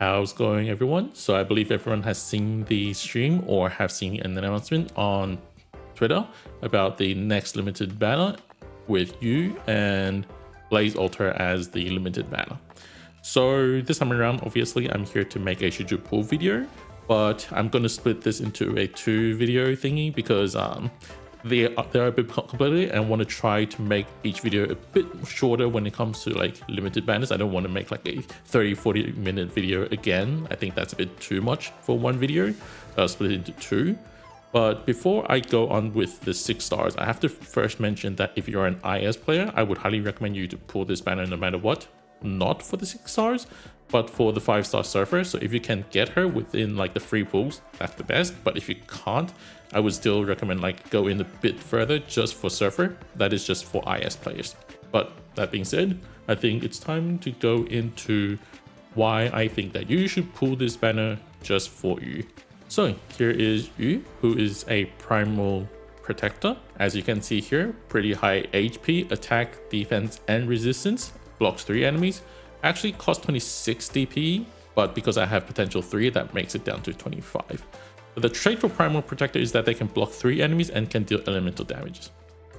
How's going, everyone? So I believe everyone has seen the stream or have seen an announcement on Twitter about the next limited banner with you and Blaze Altar as the limited banner. So this time around, obviously, I'm here to make a Shiju pool video, but I'm going to split this into a 2 video thingy because they're a bit complicated and want to try to make each video a bit shorter when it comes to like limited banners. I don't want to make like a 30-40 minute video again. I think that's a bit too much for one video. I'll split it into 2. But before I go on with the 6 stars, I have to first mention that if you're an IS player, I would highly recommend you to pull this banner no matter what. Not for the 6 stars, but for the 5-star surfer. So if you can get her within like the free pools, that's the best. But if you can't, I would still recommend like go in a bit further just for surfer. That is just for IS players. But that being said, I think it's time to go into why I think that you should pull this banner just for you. So here is Yu, who is a primal protector. As you can see here, pretty high HP, attack, defense, and resistance. Blocks 3 enemies. Actually costs 26 DP, but because I have potential 3, that makes it down to 25. The trait for Primal Protector is that they can block 3 enemies and can deal elemental damages.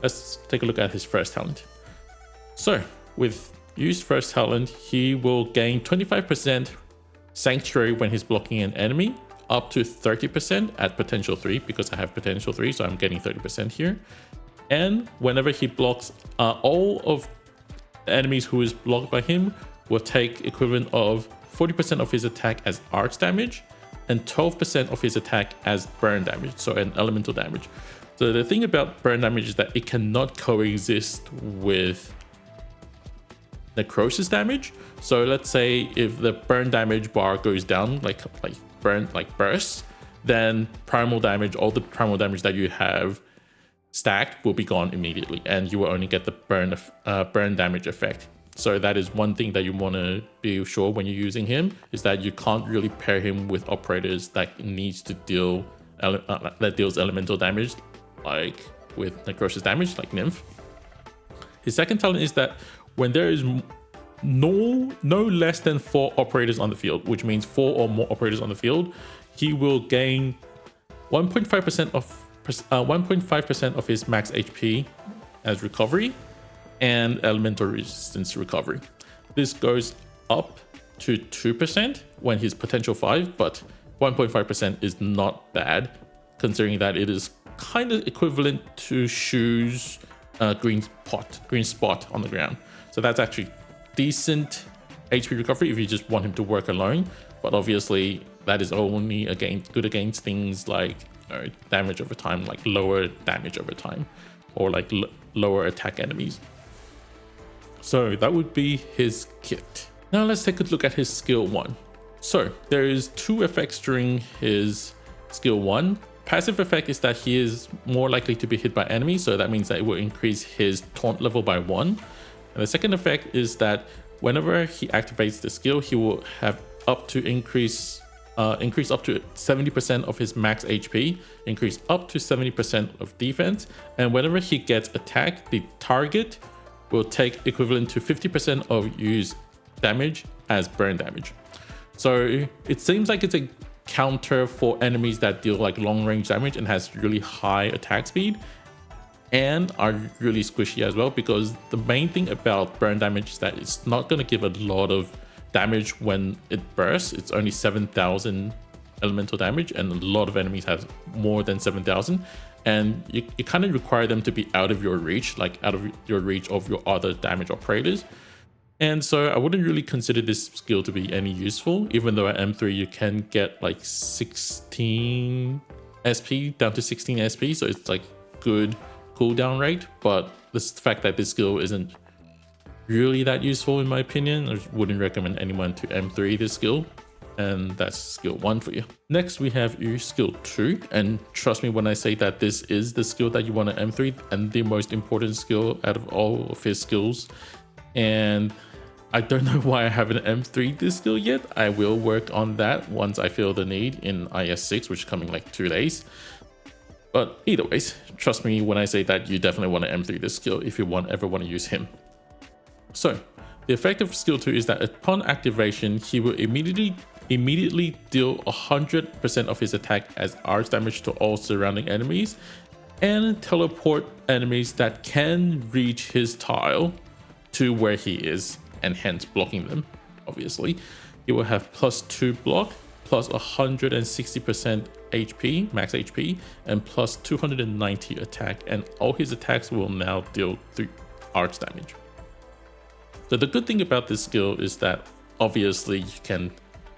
Let's take a look at his first talent. So with Yu's first talent, he will gain 25% Sanctuary when he's blocking an enemy, up to 30% at potential 3, because I have potential 3, so I'm getting 30% here. And whenever he blocks, all of the enemies who is blocked by him will take equivalent of 40% of his attack as arch damage and 12% of his attack as burn damage, so an elemental damage. So the thing about burn damage is that it cannot coexist with necrosis damage. So let's say if the burn damage bar goes down, like bursts, then primal damage, all the primal damage that you have stacked will be gone immediately, and you will only get the burn damage effect. So that is one thing that you want to be sure when you're using him, is that you can't really pair him with operators that needs to deal that deals elemental damage, like with necrosis damage, like Nymph. His second talent is that when there is no less than 4 operators on the field, which means 4 or more operators on the field, he will gain 1.5% of his max HP as recovery and elemental resistance recovery. This goes up to 2% when he's potential 5, but 1.5% is not bad, considering that it is kind of equivalent to Shu's green spot on the ground. So that's actually decent HP recovery if you just want him to work alone, but obviously that is only good against things like damage over time, like lower damage over time, or like lower attack enemies. So that would be his kit. Now let's take a look at his skill 1. So there is 2 effects during his skill 1. Passive effect is that he is more likely to be hit by enemies, so that means that it will increase his taunt level by 1. And the second effect is that whenever he activates the skill, he will have up to increase up to 70% of his max HP, increase up to 70% of defense, and whenever he gets attacked, the target will take equivalent to 50% of Yu's damage as burn damage. So it seems like it's a counter for enemies that deal like long range damage and has really high attack speed and are really squishy as well, because the main thing about burn damage is that it's not going to give a lot of damage when it bursts. It's only 7,000 elemental damage, and a lot of enemies have more than 7,000, and you kind of require them to be out of your reach, like out of your reach of your other damage operators. And so I wouldn't really consider this skill to be any useful, even though at M3 you can get like 16 SP down to 16 SP, so it's like good cooldown rate. But the fact that this skill isn't really that useful in my opinion, I wouldn't recommend anyone to M3 this skill, and that's skill 1 for you. Next we have Yu skill 2, and trust me when I say that this is the skill that you want to M3 and the most important skill out of all of his skills. And I don't know why I haven't M3'd this skill yet. I will work on that once I feel the need in IS6, which is coming like 2 days. But either ways, trust me when I say that you definitely want to M3 this skill if you ever want to use him. So the effect of skill 2 is that upon activation, he will immediately immediately deal 100% of his attack as arch damage to all surrounding enemies, and teleport enemies that can reach his tile to where he is, and hence blocking them. Obviously, he will have +2 block, plus 160% HP, max HP, and plus 290 attack, and all his attacks will now deal 3 arch damage. So the good thing about this skill is that obviously you can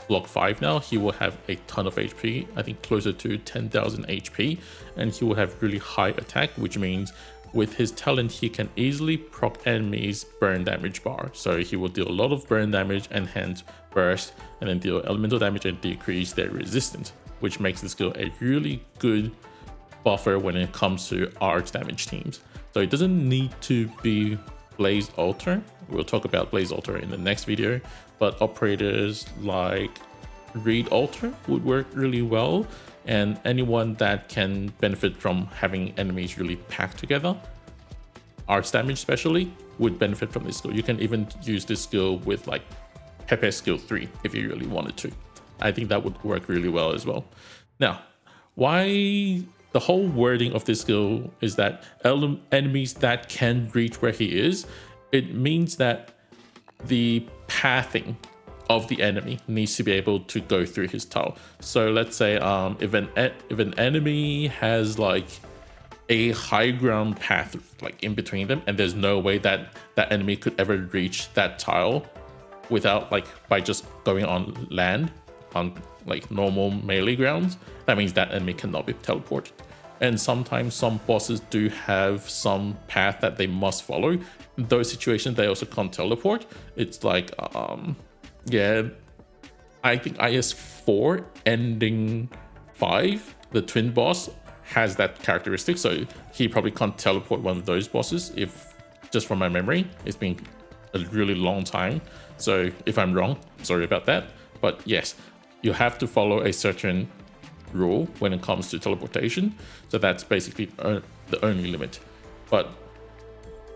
block 5 now. He will have a ton of HP, I think closer to 10,000 HP, and he will have really high attack, which means with his talent he can easily proc enemies burn damage bar. So he will deal a lot of burn damage and hence burst, and then deal elemental damage and decrease their resistance, which makes this skill a really good buffer when it comes to arch damage teams. So it doesn't need to be Blaze Altar. We'll talk about Blaze Altar in the next video, but operators like Reed Altar would work really well, and anyone that can benefit from having enemies really packed together, arch damage especially, would benefit from this skill. You can even use this skill with like Pepe skill 3 if you really wanted to. I think that would work really well as well. Now, why the whole wording of this skill is that enemies that can reach where he is, it means that the pathing of the enemy needs to be able to go through his tile. So let's say if an enemy has like a high ground path like in between them, and there's no way that that enemy could ever reach that tile without like by just going on land on like normal melee grounds, that means that enemy cannot be teleported. And sometimes some bosses do have some path that they must follow. In those situations they also can't teleport. It's like yeah, I think IS4 ending 5, the twin boss, has that characteristic, so he probably can't teleport one of those bosses. If just from my memory, it's been a really long time, so if I'm wrong, sorry about that. But yes, you have to follow a certain rule when it comes to teleportation, so that's basically the only limit. But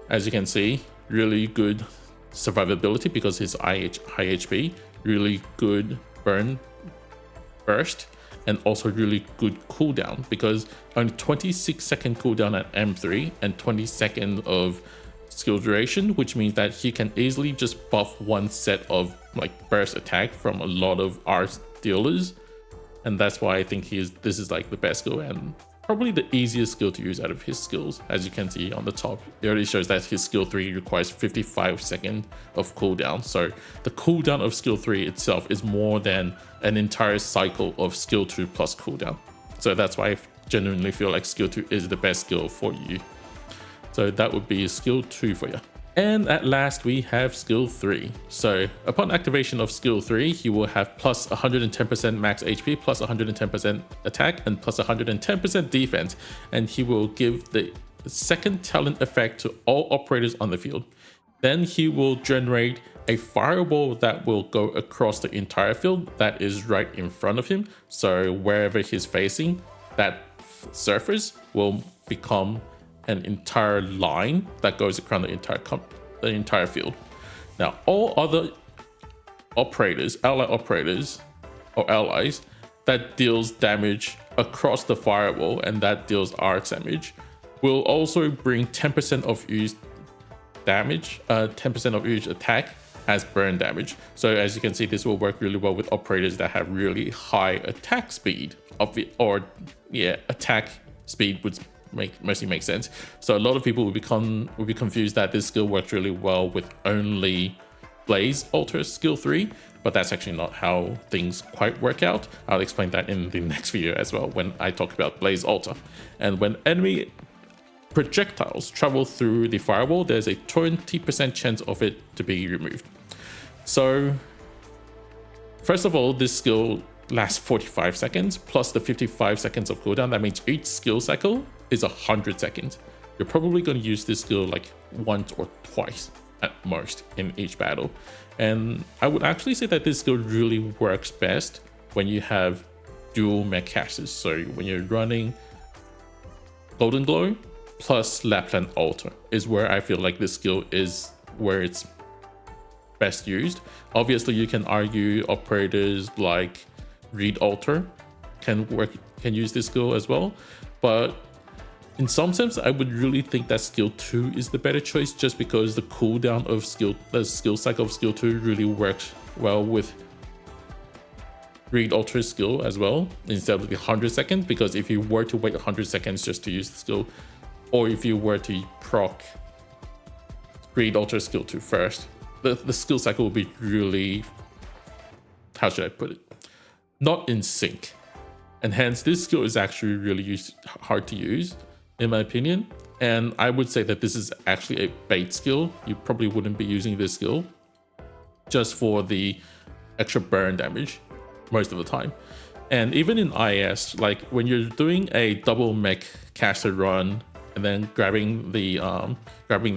as you can see, really good survivability because his high HP, really good burst, and also really good cooldown because only 26-second cooldown at M3 and 20 seconds of skill duration, which means that he can easily just buff one set of like burst attack from a lot of arch dealers, and that's why I think this is like the best skill and probably the easiest skill to use out of his skills. As you can see on the top, it already shows that his skill 3 requires 55 seconds of cooldown. So the cooldown of skill 3 itself is more than an entire cycle of skill 2 plus cooldown. So that's why I genuinely feel like skill 2 is the best skill for you. So that would be skill 2 for you. And at last we have skill 3. So upon activation of skill 3, he will have plus 110% max HP, plus 110% attack, and plus 110% defense. And he will give the second talent effect to all operators on the field. Then he will generate a fireball that will go across the entire field that is right in front of him. So wherever he's facing, that surface will become an entire line that goes across the entire field. Now, all other operators, allied operators or allies that deals damage across the firewall and that deals arc damage will also bring 10% of each damage, 10% of each attack as burn damage. So as you can see, this will work really well with operators that have really high attack speed, attack speed would mostly make sense. So a lot of people will be confused that this skill works really well with only Blaze Altar skill 3, but that's actually not how things quite work out. I'll explain that in the next video as well when I talk about Blaze Altar. And when enemy projectiles travel through the firewall, there's a 20% chance of it to be removed. So first of all, this skill lasts 45 seconds plus the 55 seconds of cooldown. That means each skill cycle is 100 seconds. You're probably going to use this skill like once or twice at most in each battle. And I would actually say that this skill really works best when you have dual mech casters. So when you're running Golden Glow plus Lapland Altar is where I feel like this skill is where it's best used. Obviously, you can argue operators like Read Alter can use this skill as well, but in some sense, I would really think that skill 2 is the better choice, just because the cooldown of the skill cycle of skill 2 really works well with Read Alter skill as well, instead of the 100 seconds. Because if you were to wait 100 seconds just to use the skill, or if you were to proc Read Alter skill 2 first, the skill cycle will be really, how should I put it, not in sync. And hence this skill is actually really hard to use, in my opinion. And I would say that this is actually a bait skill. You probably wouldn't be using this skill just for the extra burn damage most of the time. And even in IS, like when you're doing a double mech caster run and then grabbing the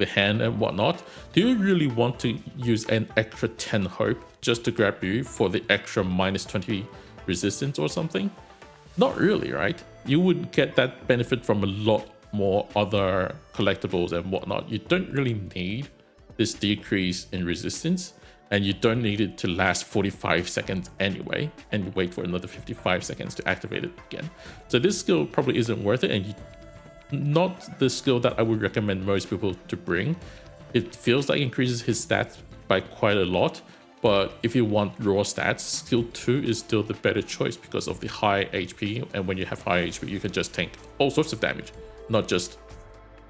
hand and whatnot, do you really want to use an extra 10 hope just to grab you for the extra -20 resistance or something? Not really, right? You would get that benefit from a lot more other collectibles and whatnot. You don't really need this decrease in resistance, and you don't need it to last 45 seconds anyway, and you wait for another 55 seconds to activate it again. So this skill probably isn't worth it, and not the skill that I would recommend most people to bring. It feels like it increases his stats by quite a lot, but if you want raw stats, skill 2 is still the better choice because of the high HP, and when you have high HP, you can just tank all sorts of damage, not just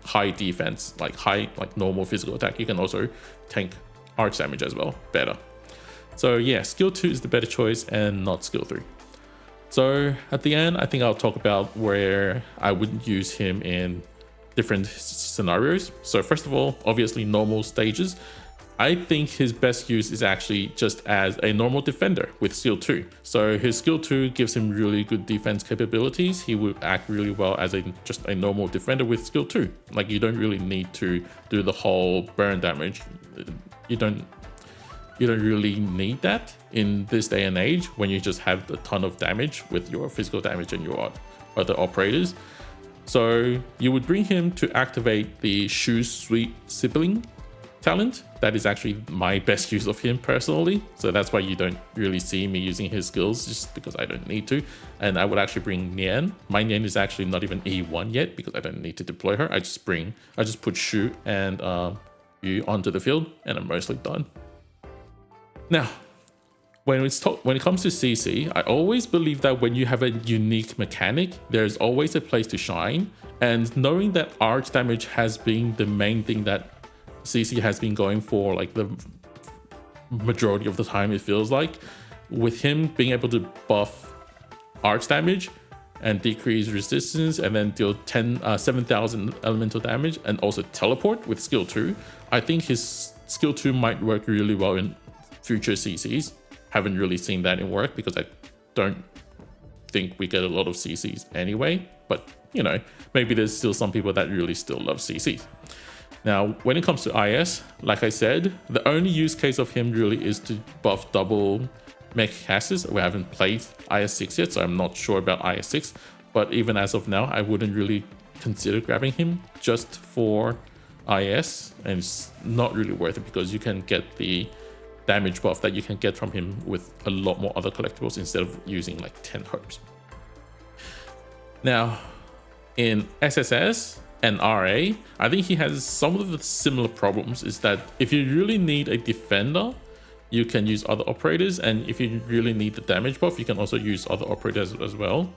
high defense, like normal physical attack. You can also tank arch damage as well, better. So yeah, skill 2 is the better choice and not skill 3. So at the end, I think I'll talk about where I would use him in different scenarios. So first of all, obviously normal stages. I think his best use is actually just as a normal defender with skill 2. So his skill 2 gives him really good defense capabilities. He would act really well as just a normal defender with skill 2. Like, you don't really need to do the whole burn damage. You don't really need that in this day and age when you just have a ton of damage with your physical damage and your other operators. So you would bring him to activate the Shu Sweet Sibling talent. That is actually my best use of him personally. So that's why you don't really see me using his skills, just because I don't need to. And I would actually bring Nian. My Nian is actually not even E1 yet because I don't need to deploy her. I just put Shu and Yu onto the field and I'm mostly done. Now, when it comes to CC, I always believe that when you have a unique mechanic, there's always a place to shine. And knowing that arch damage has been the main thing that CC has been going for, like the majority of the time, it feels like, with him being able to buff arch damage and decrease resistance and then deal 7,000 elemental damage and also teleport with skill 2, I think his skill 2 might work really well in future CCs. Haven't really seen that in work because I don't think we get a lot of CCs anyway, but you know, maybe there's still some people that really still love CCs. Now, when it comes to IS, like I said, the only use case of him really is to buff double mech casters. We haven't played IS6 yet, so I'm not sure about IS6, but even as of now, I wouldn't really consider grabbing him just for IS, and it's not really worth it because you can get the damage buff that you can get from him with a lot more other collectibles instead of using like 10 hopes. Now, in SSS and RA, I think he has some of the similar problems, is that if you really need a defender, you can use other operators, and if you really need the damage buff, you can also use other operators as well.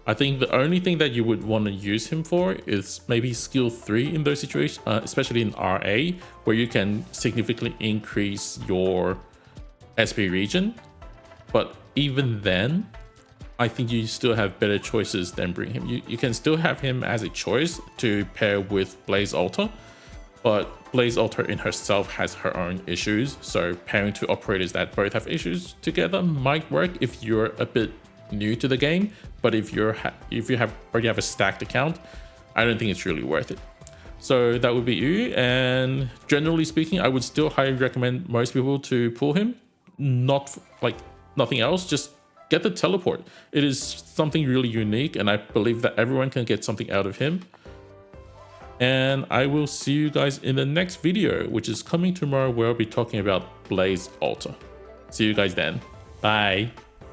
I think the only thing that you would want to use him for is maybe skill 3 in those situations, especially in RA, where you can significantly increase your SP regen. But even then, I think you still have better choices than bring him. You can still have him as a choice to pair with Blaze Alter, but Blaze Alter in herself has her own issues. So pairing two operators that both have issues together might work if you're a bit new to the game, but if you already have a stacked account, I don't think it's really worth it. So that would be Yu, and generally speaking, I would still highly recommend most people to pull him. Not like nothing else, just get the teleport. It is something really unique, and I believe that everyone can get something out of him. And I will see you guys in the next video, which is coming tomorrow, where I'll be talking about Blaze Altar. See you guys then. Bye.